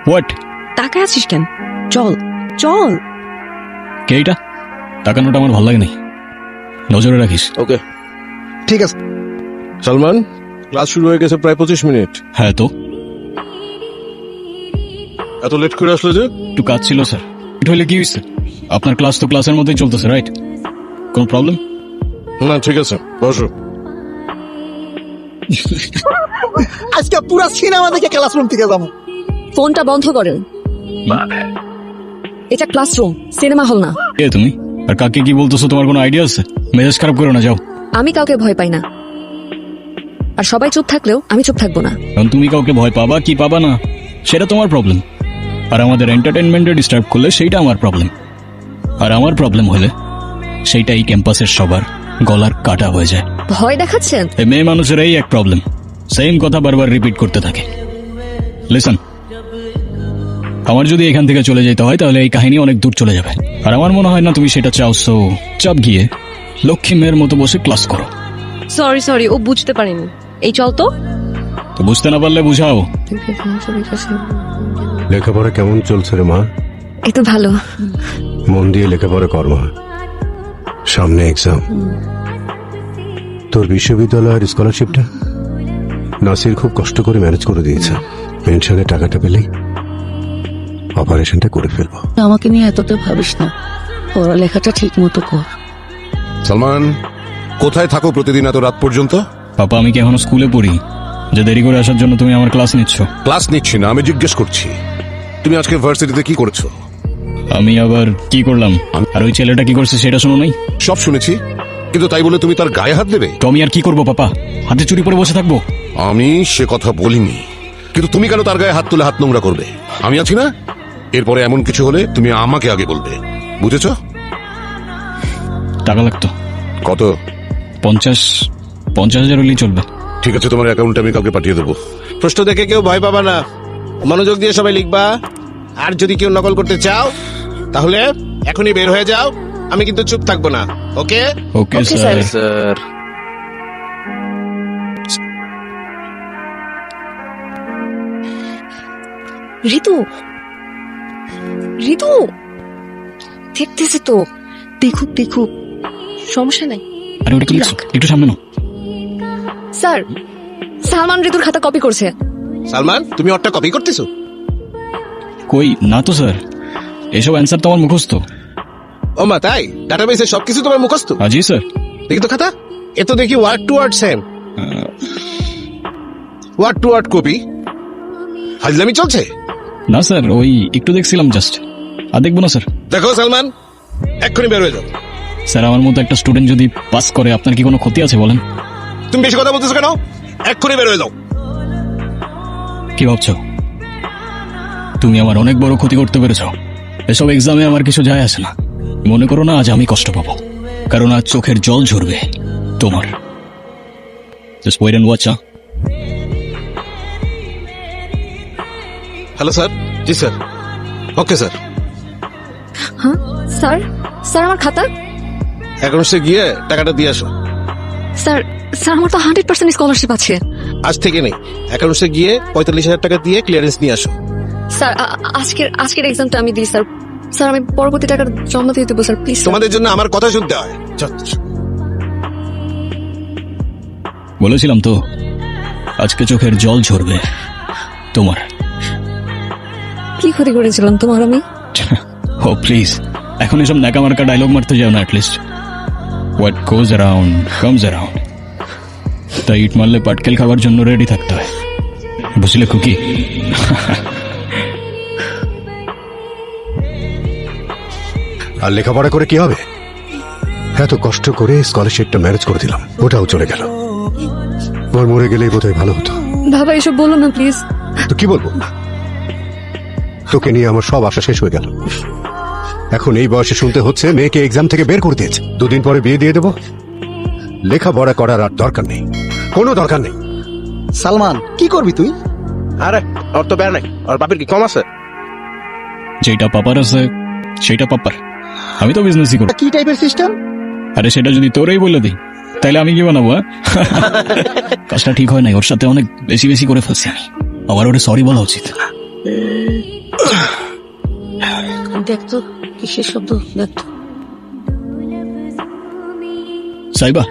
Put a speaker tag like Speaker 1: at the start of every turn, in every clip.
Speaker 1: What?
Speaker 2: তাকায় আছিস কেন? চল চল।
Speaker 1: কে এটা? তাকানোটা আমার ভালো লাগে নাই, নজরে রাখিস।
Speaker 3: ওকে ঠিক আছে। সালমান, ক্লাস শুরু হয়ে গেছে প্রায় 25 মিনিট।
Speaker 1: হ্যাঁ তো
Speaker 3: এত লেট করে আসলে যে?
Speaker 1: একটু কাজ ছিল স্যার। এটা হলে কি হয়েছে? আপনার ক্লাস তো ক্লাসের মধ্যেই চলতেছে, রাইট? কোন প্রবলেম?
Speaker 3: না ঠিক আছে, বসো।
Speaker 4: আজকে পুরো সিনেমা দেখে ক্লাসরুম থেকে যাবো।
Speaker 2: ফোনটা বন্ধ করেন। এটা ক্লাসরুম, সিনেমা হল না।
Speaker 1: কে তুমি? আর কাকে কি বলতেছো? তোমার কোনো আইডিয়া আছে? মেজাজ খারাপ করো না, যাও।
Speaker 2: আমি কাউকে ভয় পাই না, আর সবাই চুপ থাকলেও আমি চুপ থাকবো না।
Speaker 1: কারণ তুমি কাউকে ভয় পাবা কি পাবা না সেটা তোমার প্রবলেম, আর আমাদের এন্টারটেনমেন্টে ডিস্টার্ব করলে সেইটা আমার প্রবলেম। আর আমার প্রবলেম হলে সেইটা এই ক্যাম্পাসের সবার গলার কাটা হয়ে যায়।
Speaker 2: ভয় দেখাচ্ছেন?
Speaker 1: এই মেয়ে মানুষের এই এক প্রবলেম, সেম কথা বারবার রিপিট করতে থাকে। লিসন, আমার যদি এখান থেকে চলে যেতে হয় তাহলে এই কাহিনী অনেক দূর চলে যাবে, আর আমার মনে হয় না তুমি সেটা চাও। সো চাপ গিয়ে লক্ষ্মী মেয়ের মতো বসে ক্লাস করো।
Speaker 2: সরি, ও বুঝতে পারেনি। এই চল তো।
Speaker 1: তো বুঝতে না পারলে বুঝাও।
Speaker 5: লেখাপড়া কেমন চলছে রে মা?
Speaker 2: এই তো ভালো।
Speaker 5: মন দিয়ে লেখাপড়া কর মা, সামনে এক্সাম। তোর বিশ্ববিদ্যালয়ের স্কলারশিপটা নাসির খুব কষ্ট করে ম্যানেজ করে দিয়েছে। পেনশনের টাকাটা পেলেই অপারেশনটা করে ফেলবো।
Speaker 6: আমাকে নিয়ে এতটা ভাবিস না, পড়ালেখাটা ঠিক মতো কর।
Speaker 7: সালমান, কোথায় থাকো প্রতিদিন এত রাত পর্যন্ত?
Speaker 1: পাপা, আমি কি এখনো স্কুলে পড়ি যে দেরি করে আসার জন্য তুমি আমার ক্লাস নিচ্ছ?
Speaker 7: ক্লাস নিচ্ছি না, আমি জিজ্ঞেস করছি তুমি আজকে ভার্সিটিতে কি করেছো?
Speaker 1: আমি আবার কি করলাম? আর ওই ছেলেটা কি করছে সেটা শুনো নাই?
Speaker 7: সব শুনেছি, কিন্তু তাই বলে তুমি তার গায়ে হাত দেবে?
Speaker 1: তো আমি আর কি করবো পাপা? হাতে চুরি পরে বসে থাকবো?
Speaker 7: আমি সে কথা বলিনি, কিন্তু তুমি কেন তার গায়ে হাত তুলে হাত নোংরা করবে? আমি আছি না, এরপরে এমন কিছু হলে তুমি আমাকে আগে বলবে, বুঝেছো?
Speaker 1: টাকা লাগতো।
Speaker 7: কত?
Speaker 1: 50,000 হলেই চলবে।
Speaker 7: ঠিক আছে, তোমার অ্যাকাউন্টে আমি কাউকে পাঠিয়ে দেবো।
Speaker 3: প্রশ্ন দেখে কেউ ভয় পাবা না, মনোযোগ দিয়ে সবাই লিখবা। আর যদি কেউ নকল করতে চাও তাহলে এখনই বের হয়ে যাও, আমি কিন্তু চুপ থাকবো না। ওকে
Speaker 1: ওকে
Speaker 2: Okay,
Speaker 1: স্যার।
Speaker 3: স্যার।
Speaker 2: ঋতু, দেখতেছে তো। দেখুক, সমস্যা নাই।
Speaker 1: আরে ওটা কি লিখছো? একটু সামনে নাও।
Speaker 2: স্যার, সালমান ঋতুর খাতা কপি করছে।
Speaker 3: সালমান, তুমি ওরটা কপি করতেছো?
Speaker 1: কই না তো স্যার, এসব অ্যান্সার তো আমার মুখস্থ।
Speaker 3: ও মা, তাই? ডাটাবেসে সবকিছু তোমার মুখস্থ?
Speaker 1: জি স্যার।
Speaker 3: দেখি তো খাতা। এ তো দেখি word to word same. Word to word copy? হাজলামি চলছে?
Speaker 1: না স্যার, ওই একটু দেখছিলাম জাস্ট। আর দেখবো না স্যার।
Speaker 3: দেখো সালমান, এক্ষুনি বের হয়ে যাও।
Speaker 1: স্যার, আমার মতো একটা স্টুডেন্ট যদি পাস করে আপনার কি কোনো ক্ষতি আছে বলেন?
Speaker 3: তুমি বেশি কথা বলতেছো কেন? এক্ষুনি বের হয়ে যাও।
Speaker 1: কি ভাবছো? তুমি আমার অনেক বড় ক্ষতি করতে পেরেছ। এসব এক্সামে আমার কিছু যায় আসে না। মনে করো না আজ আমি কষ্ট পাবো, কারণ আজ চোখের জল ঝরবে তোমার। Just wait and watch.
Speaker 3: Hello sir. জি স্যার। Okay sir.
Speaker 2: হ্যাঁ স্যার, আমার খাতা।
Speaker 3: অ্যাকাউন্টসে গিয়ে টাকাটা দিয়ে আসো।
Speaker 2: স্যার, আমার তো 100% স্কলারশিপ আছে।
Speaker 3: আজ থেকে নেই, অ্যাকাউন্টসে গিয়ে 45,000 টাকা দিয়ে ক্লিয়ারেন্স নিয়ে আসো।
Speaker 2: স্যার, আজকের এক্সামটা আমি দিই স্যার। স্যার, আমি পরবর্তী টাকা জমা দিয়ে দেবো স্যার, প্লিজ।
Speaker 3: তোমাদের জন্য আমার কথা শুনতে হয়।
Speaker 1: বলেছিলাম তো আজকে চোখের জল ঝরবে তোমার।
Speaker 2: কি ক্ষতি করেছিলাম তোমার আমি?
Speaker 1: ও প্লিজ, এখন এসব ন্যাকামার্কা ডায়লগ মারতে যাও না। At least what goes around comes around. তাই ইট মারলে পাটকেল খাবার জন্য রেডি থাকতে হয়, বুঝলে কুকি?
Speaker 5: আর লেখাপড়া করে কি হবে? এত কষ্ট করে স্কলারশিপটা ম্যানেজ করে দিলাম, ওটাও চলে গেল। ওর মরে গেলেই বোধহয় ভালো হতো।
Speaker 2: বাবা, এসব বলো না প্লিজ।
Speaker 5: তো কি বলবো? তোকে নিয়ে আমার সব আশা শেষ হয়ে গেল। এখন এই বয়সে শুনতে হচ্ছে মেয়েকে এক্সাম থেকে বের করে দিয়েছে, 2 দিন পরে বিয়ে দিয়ে দেবো। লেখাপড়া করার আর দরকার নেই, কোনো দরকার নেই।
Speaker 4: সালমান, কি করবি তুই?
Speaker 3: আরে ওর তো বের নাই, ওর বাপের কি কম আছে?
Speaker 1: যেটা পাপার আছে সেটা পাপার। আমি তো বিজনেসই করি।
Speaker 4: কি টাইপের সিস্টেম?
Speaker 1: আরে সেটা যদি তোরেই বলে দিই তাহলে আমি কি বানাবো? কাজটা ঠিক হয় নাই, ওর সাথে অনেক বেশি করে ফেলছি আমি। আবার ওরে সরি বলা উচিত।
Speaker 6: দেখ তো কিসের শব্দ, দেখ তো।
Speaker 1: সাইবা,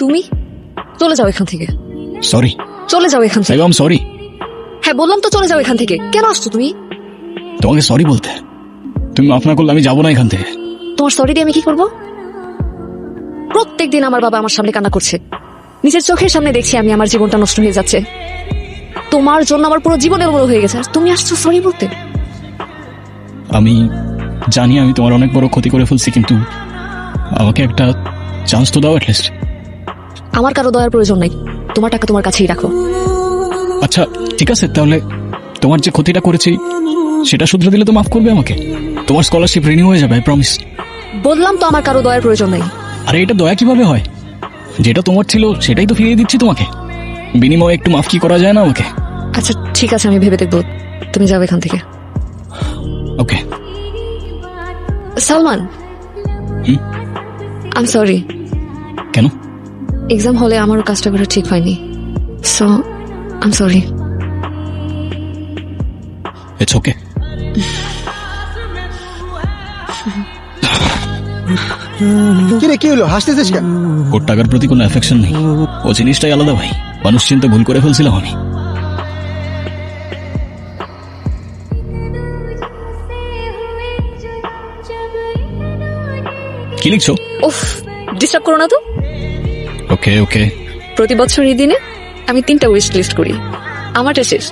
Speaker 2: তুমি চলে যাও এখান থেকে,
Speaker 1: সরি
Speaker 2: চলে যাও এখান থেকে।
Speaker 1: সাইবা, আম সরি।
Speaker 2: হ্যাঁ বললাম তো চলে যাও এখান থেকে। কেন আসছো তুমি?
Speaker 1: তোমাকে সরি বলতে। তুমি মাফ না করলে আমি যাবো না এখান থেকে।
Speaker 2: তোমার সরি দিয়ে আমি কি করবো? প্রত্যেকদিন আমার বাবা আমার সামনে কান্না করছে, নিজের চোখের সামনে দেখছি আমি আমার জীবনটা নষ্ট হয়ে যাচ্ছে। তোমার জন্য আমার পুরো জীবনের বড় হয়ে গেছে, আর তুমি আসছো সরি বলতে।
Speaker 1: আমি জানি আমি তোমার অনেক বড় ক্ষতি করে ফেলছি, কিন্তু আমাকে একটা চান্স তো দাও অ্যাটলিস্ট।
Speaker 2: আমার কারো দয়ার প্রয়োজন নাই, তোমার টাকা তোমার কাছেই রাখো।
Speaker 1: আচ্ছা ঠিক আছে, তাহলে তোমার যে ক্ষতিটা করেছি সেটা শুধরে দিলে তো মাফ করবে আমাকে? তোমার স্কলারশিপ রিনিউ হয়ে যাবে, আই প্রমিস।
Speaker 2: বললাম তো আমার কারো দয়ার প্রয়োজন নাই।
Speaker 1: আরে এটা দয়া কিভাবে হয়? যেটা তোমার ছিল সেটাই তো ফিরিয়ে দিচ্ছি তোমাকে, বিনিময়ে একটু মাফ কি করা যায় না আমাকে?
Speaker 2: আচ্ছা ঠিক আছে, আমি ভেবে দেখবো। তুমি যাও এখান থেকে।
Speaker 1: Okay.
Speaker 2: Salman, I am sorry.
Speaker 1: কেন?
Speaker 2: এক্সাম হলে আমারও কাজটা করা ঠিক হয়নি, so I am sorry.
Speaker 1: It's okay.
Speaker 4: কিরে কি হলো, হাসতেছিস কেন?
Speaker 1: ওর টাকার প্রতি কোনো অ্যাফেকশন নেই, ও জিনিসটাই আলাদা ভাই। মানুষ চিন্তা ভুল করে ফেলছিলাম আমি। কি লিখছো?
Speaker 2: উফ, ডিস্টার্ব করো না তো।
Speaker 1: ওকে ওকে।
Speaker 2: প্রতি বছর এই দিনে আমি 3টা উইশ লিস্ট করি, আমারটা শেষ,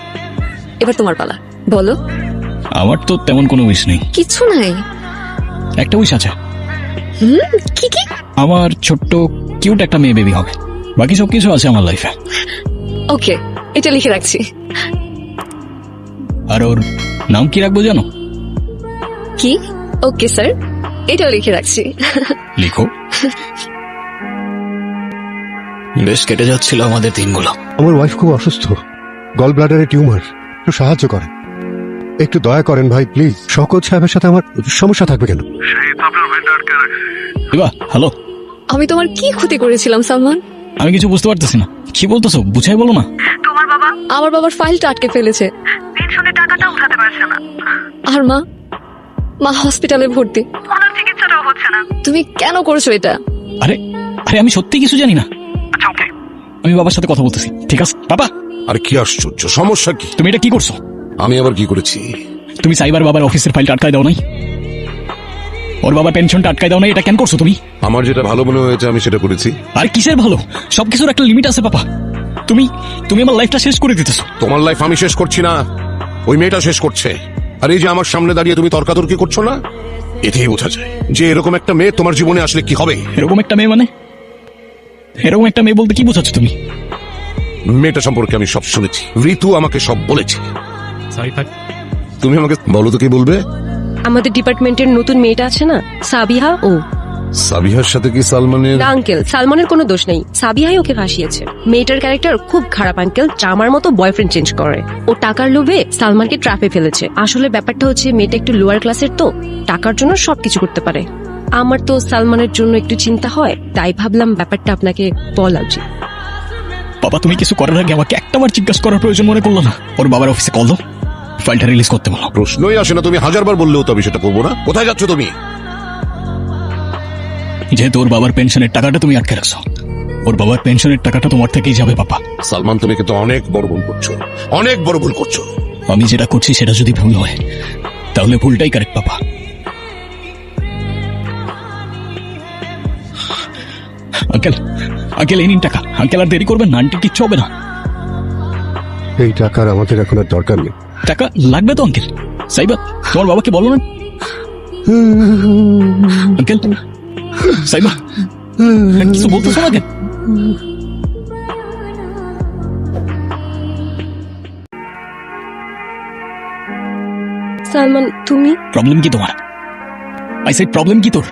Speaker 2: এবার তোমার পালা, বলো।
Speaker 1: আমার তো তেমন কোনো উইশ নেই।
Speaker 2: কিছু নাই?
Speaker 1: একটা উইশ আছে,
Speaker 2: কি কি?
Speaker 1: আমার ছোট্ট কিউট একটা মেয়ে বেবি হবে। বাকি সবকিছু আছে আমার লাইফে।
Speaker 2: ওকে, এটা লিখে রাখছি।
Speaker 1: আর ওর নাম কি রাখবো জানো?
Speaker 2: কি? ওকে স্যার, এটাও লিখে রাখছি।
Speaker 1: লিখো। বেশ কেটে যাচ্ছিল আমাদের দিনগুলো।
Speaker 5: আমার ওয়াইফ খুব অসুস্থ, গল ব্লাডারে টিউমার, একটু সাহায্য করেন, একটু দয়া করেন ভাই প্লিজ। শওকত সাহেবের সাথে আমার সমস্যা থাকবে কেন?
Speaker 1: এবা, হ্যালো।
Speaker 2: আমি তোমার কি ক্ষতি করেছিলাম সালমান?
Speaker 1: আমি কিছু বুঝতে পারতেছি না, কি বলতেছো বুঝাই বলো না।
Speaker 2: আমার বাবার ফাইলটা আটকে ফেলেছে, পেনশনের টাকাটা উঠাতে পারছে না। আর মা হসপিটালে ভর্তি, ওনার চিকিৎসাটাও হচ্ছে না। তুমি কেন করছো এটা?
Speaker 1: আরে আরে আমি সত্যি কিছু জানি না। আমি বাবার সাথে কথা বলতেছি, ঠিক আছে বাবা?
Speaker 7: আর কি আশ্চর্য, সমস্যা কি?
Speaker 1: তুমি এটা কি করছো?
Speaker 7: আমি আবার কি করেছি?
Speaker 1: তুমি সাইবার বাবার অফিসের ফাইলটা আটকায় দাও নাই? ওর বাবার পেনশনটা আটকায় দাও নাই? এটা কেন করছো তুমি?
Speaker 7: আমার যেটা ভালো মনে হয়েছে আমি সেটা করেছি।
Speaker 1: আর কিসের ভালো? সবকিছুর একটা লিমিট আছে বাবা। তুমি তুমি আমার লাইফটা শেষ করে দিতেছো।
Speaker 7: তোমার লাইফ আমি শেষ করছি না, ওই মেয়েটা শেষ করছে। আর এই যে আমার সামনে দাঁড়িয়ে তুমি তর্কাতর্কি করছো না, এতেই বোঝা যায় যে এরকম একটা মেয়ে তোমার জীবনে আসলে কি হবে।
Speaker 1: এরকম একটা মেয়ে মানে? এরকম একটা মেয়ে বলতে কি বোঝাচ্ছ তুমি?
Speaker 7: মেয়েটা সম্পর্কে আমি সব শুনেছি, ঋতু আমাকে সব বলেছে। তুমি আমাকে বলো তো কি বলবে?
Speaker 8: আমাদের ডিপার্টমেন্টের নতুন মেয়েটা আছে না, সাবিহা, ও।
Speaker 7: সাবিহার সাথে কি সালমানের?
Speaker 8: না আঙ্কেল, সালমানের কোনো দোষ নেই, সাবিহাই ওকে ফাঁসিয়েছে। মেয়েটার ক্যারেক্টার খুব খারাপ আঙ্কেল, চামার মতো বয়ফ্রেন্ড চেঞ্জ করে। ও টাকার লোভে সালমানকে ট্র্যাপে ফেলেছে। আসলে ব্যাপারটা হচ্ছে মেয়েটা একটু লোয়ার ক্লাসের, তো টাকার জন্য সবকিছু করতে পারে। আমার তো সালমানের জন্য একটু চিন্তা হয়, তাই ভাবলাম ব্যাপারটা আপনাকে বলা উচিত।
Speaker 1: বাবা তুমি কিছু করার আগে আমাকে একটাবার জিজ্ঞাসা করার প্রয়োজন মনে করলো না? ওর বাবার অফিসে কল দাও, ফাইলটা রিলিজ করতে বলো।
Speaker 7: প্রশ্নই আসে না, তুমি হাজারবার বললেও তো আমি সেটা করবো না। কোথায় যাচ্ছ তুমি?
Speaker 1: যেহেতু ওর বাবার পেনশনের টাকাটা তুমি আটকে রাখছো, ওর বাবার পেনশনের টাকাটা তোমার থেকেই যাবে বাবা।
Speaker 7: সালমান তুমি কিন্তু অনেক বড় ভুল করছো, অনেক বড় ভুল করছো।
Speaker 1: আমি যেটা করছি সেটা যদি ভুল হয় তাহলে ভুলটাই কারেক্ট বাবা। আঙ্কেল আঙ্কেল এই নিন টাকা। আঙ্কেল আর দেরি করবেন না, আন্টি কিচ্ছু হবে না।
Speaker 5: এই টাকার আমাদের এখন আর দরকার নেই।
Speaker 1: টাকা লাগবে তো আঙ্কেল? সাইবা তোমার বাবাকে বলো না। আঙ্কেল সাইবা কিছু বলতেছো না কেন?
Speaker 8: সালমান তুমি?
Speaker 1: প্রবলেম কি তোমার? আই সেড প্রবলেম কি তোর?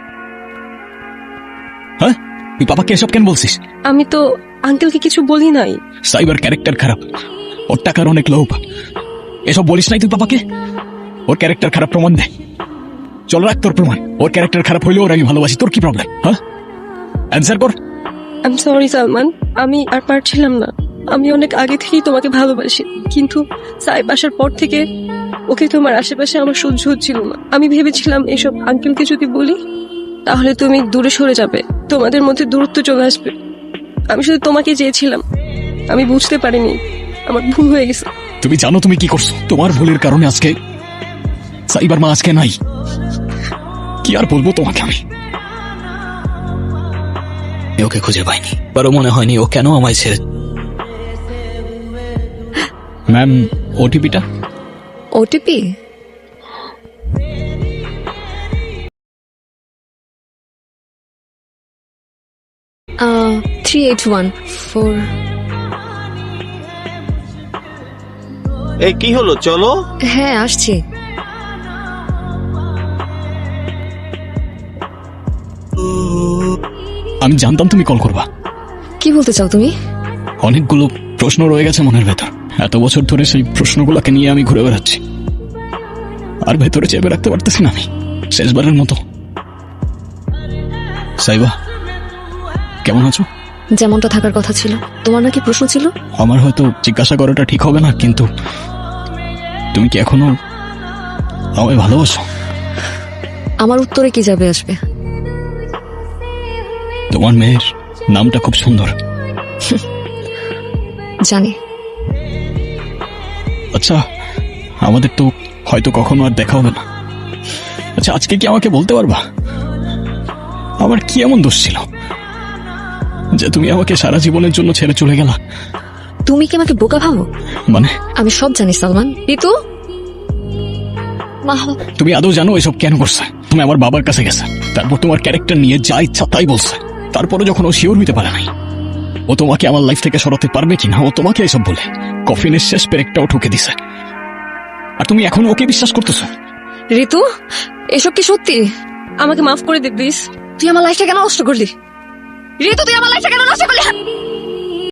Speaker 1: হ্যাঁ তুই বাবাকে এসব কেন বলছিস?
Speaker 8: আমি তো আঙ্কেলকে কিছু বলি নাই।
Speaker 1: সাইবার ক্যারেক্টার খারাপ, ওর টাকার অনেক লোভ। এসব বলিস নাই তুই বাবাকে? ওর ক্যারেক্টার খারাপ প্রমাণ দে, চল রাখ তোর প্রমাণ। ওর ক্যারেক্টার খারাপ হইলেও ওর আমি ভালোবাসি, তোর কি প্রবলেম? হ্যাঁ অ্যান্সার কর।
Speaker 8: আই এম সরি সালমান, আমি আর পারছিলাম না। আমি অনেক আগে থেকেই তোমাকে ভালোবাসি, কিন্তু সাহেব আসার পর থেকে ওকে তোমার আশেপাশে আমার সহ্য হচ্ছিল না। আমি ভেবেছিলাম এসব আঙ্কেলকে যদি বলি তাহলে তুমি দূরে সরে যাবে, তোমাদের মধ্যে দূরত্ব চলে আসবে। আমি শুধু তোমাকে চেয়েছিলাম, আমি বুঝতে পারিনি, আমার ভুল হয়ে গেছে।
Speaker 1: তুমি জানো তুমি কি করছো? তোমার ভুলের কারণে আজকে সাইবার মা আজকে নাই। কি আর বলবো তোমাকে আমি? ওকে খুঁজে পাইনি, বারো মনে হয়নি ও কেন আমায় ছেড়ে। ম্যাম, ওটিপিটা।
Speaker 2: ওটিপি? uh, 3814।
Speaker 4: এই কি হলো, চলো।
Speaker 2: হ্যাঁ আসছি।
Speaker 1: আমি জানতাম তুমি কল করবা।
Speaker 2: কি বলতে চাও তুমি?
Speaker 1: অনেকগুলো প্রশ্ন রয়ে গেছে মনের ভেতর। এত বছর ধরে সেই প্রশ্নগুলোকে নিয়ে আমি ঘুরে বেড়াচ্ছি, আর ভেতরে চেপে রাখতে পারতেছি না আমি, শেষবারের মতো। সাইবা, কেমন আছো?
Speaker 2: যেমনটা থাকার কথা ছিল। তোমার নাকি প্রশ্ন ছিল?
Speaker 1: আমার হয়তো জিজ্ঞাসা করাটা ঠিক হবে না, কিন্তু তুমি কি এখনো আমায় ভালোবাসো?
Speaker 2: আমার উত্তরে কি যাবে আসবে?
Speaker 1: তোমার মেয়ের নামটা খুব সুন্দর।
Speaker 2: জানি।
Speaker 1: আচ্ছা, আমাদের তো হয়তো কখনো আর দেখা হবে না। আচ্ছা, আজকে কি আমাকে বলতে পারবা আমার কি এমন দোষ ছিল যে তুমি আমাকে সারা জীবনের জন্য ছেড়ে চলে গেলা?
Speaker 2: তুমি কি আমাকে বোকা ভাবো?
Speaker 1: মানে
Speaker 2: আমি সব জানি সালমান। ঋতু, মা,
Speaker 1: তুমি আদৌ জানো এসব কেন করছে? তুমি আমার বাবার কাছে গেছে, তারপর তোমার ক্যারেক্টার নিয়ে যা ইচ্ছা তাই বলছে। তারপরে যখন ও শিওর হইতে পারে নাই ও তোমাকে আমার লাইফ থেকে সরাতে পারবে কিনা, ও তোমাকে এসব বলে কফিনের শেষ পেরেকটাও ঠুকে দিছে, আর তুমি এখন ওকে বিশ্বাস করতেছো?
Speaker 2: ঋতু, এসব কি সত্যি?
Speaker 8: আমাকে মাফ করে দে প্লিজ।
Speaker 2: তুই আমার লাইফটা কেন নষ্ট করলি? ঋতু, তুই আমার লাইফটা কেন নষ্ট করলি?